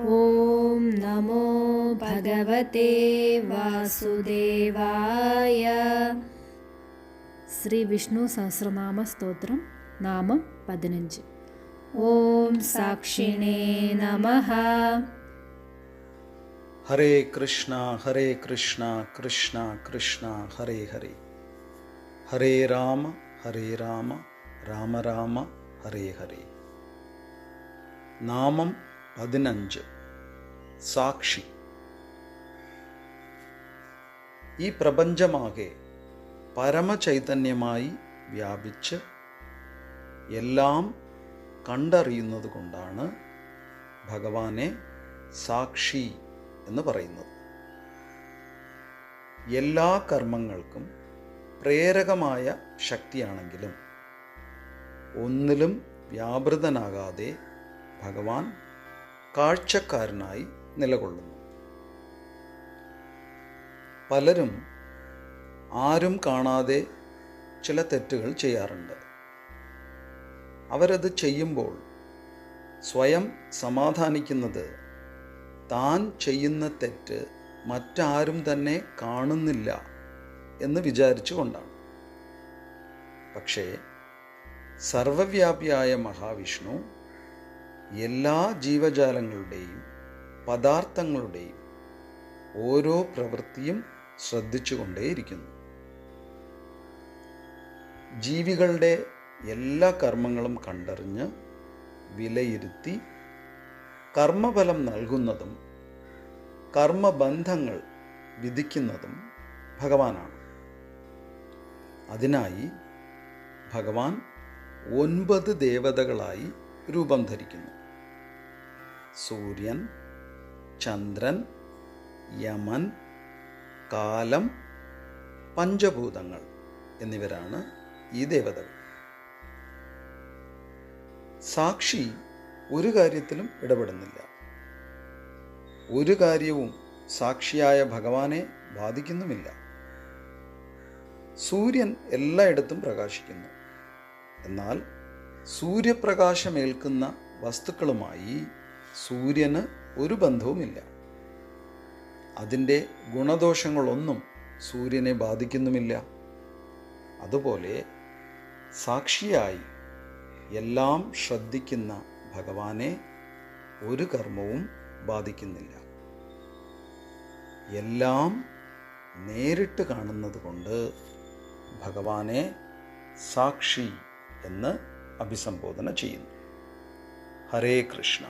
ഓം നമോ ഭഗവതേ വാസുദേവായ. ശ്രീ വിഷ്ണു സഹസ്രനാമ സ്തോത്രം, നാമം 15. ഓം സാക്ഷിണേ നമഃ. ഹരേ കൃഷ്ണ കൃഷ്ണ കൃഷ്ണ ഹരേ ഹരേ, ഹരേ രാമ രാമ രാമ ഹരേ ഹരേ. നാമം 15. സാക്ഷി. ഈ പ്രപഞ്ചമാകെ പരമചൈതന്യമായി വ്യാപിച്ച് എല്ലാം കണ്ടറിയുന്നത് കൊണ്ടാണ് ഭഗവാനെ സാക്ഷി എന്ന് പറയുന്നത്. എല്ലാ കർമ്മങ്ങൾക്കും പ്രേരകമായ ശക്തിയാണെങ്കിലും ഒന്നിലും വ്യാപൃതനാകാതെ ഭഗവാൻ കാഴ്ചക്കാരനായി നിലകൊള്ളുന്നു. പലരും ആരും കാണാതെ ചില തെറ്റുകൾ ചെയ്യാറുണ്ട്. അവരത് ചെയ്യുമ്പോൾ സ്വയം സമാധാനിക്കുന്നത് താൻ ചെയ്യുന്ന തെറ്റ് മറ്റാരും തന്നെ കാണുന്നില്ല എന്ന് വിചാരിച്ചുകൊണ്ടാണ്. പക്ഷേ സർവവ്യാപിയായ മഹാവിഷ്ണു എല്ലാ ജീവജാലങ്ങളുടെയും പദാർത്ഥങ്ങളുടെയും ഓരോ പ്രവൃത്തിയും ശ്രദ്ധിച്ചുകൊണ്ടേയിരിക്കുന്നു. ജീവികളുടെ എല്ലാ കർമ്മങ്ങളും കണ്ടറിഞ്ഞ് വിലയിരുത്തി കർമ്മഫലം നൽകുന്നതും കർമ്മബന്ധങ്ങൾ വിധിക്കുന്നതും ഭഗവാനാണ്. അതിനായി ഭഗവാൻ 9 ദേവതകളായി രൂപം ധരിക്കുന്നു. സൂര്യൻ, ചന്ദ്രൻ, യമൻ, കാലം, പഞ്ചഭൂതങ്ങൾ എന്നിവരാണ് ഈ ദേവതകൾ. സാക്ഷി ഒരു കാര്യത്തിലും ഇടപെടുന്നില്ല. ഒരു കാര്യവും സാക്ഷിയായ ഭഗവാനെ ബാധിക്കുന്നുമില്ല. സൂര്യൻ എല്ലായിടത്തും പ്രകാശിക്കുന്നു. എന്നാൽ സൂര്യപ്രകാശമേൽക്കുന്ന വസ്തുക്കളുമായി സൂര്യന് ഒരു ബന്ധവുമില്ല. അതിൻ്റെ ഗുണദോഷങ്ങളൊന്നും സൂര്യനെ ബാധിക്കുന്നുമില്ല. അതുപോലെ സാക്ഷിയായി എല്ലാം ശ്രദ്ധിക്കുന്ന ഭഗവാനെ ഒരു കർമ്മവും ബാധിക്കുന്നില്ല. എല്ലാം നേരിട്ട് കാണുന്നത് കൊണ്ട് ഭഗവാനെ സാക്ഷി എന്ന് അഭിസംബോധന ചെയ്യുന്നു. ഹരേ കൃഷ്ണ.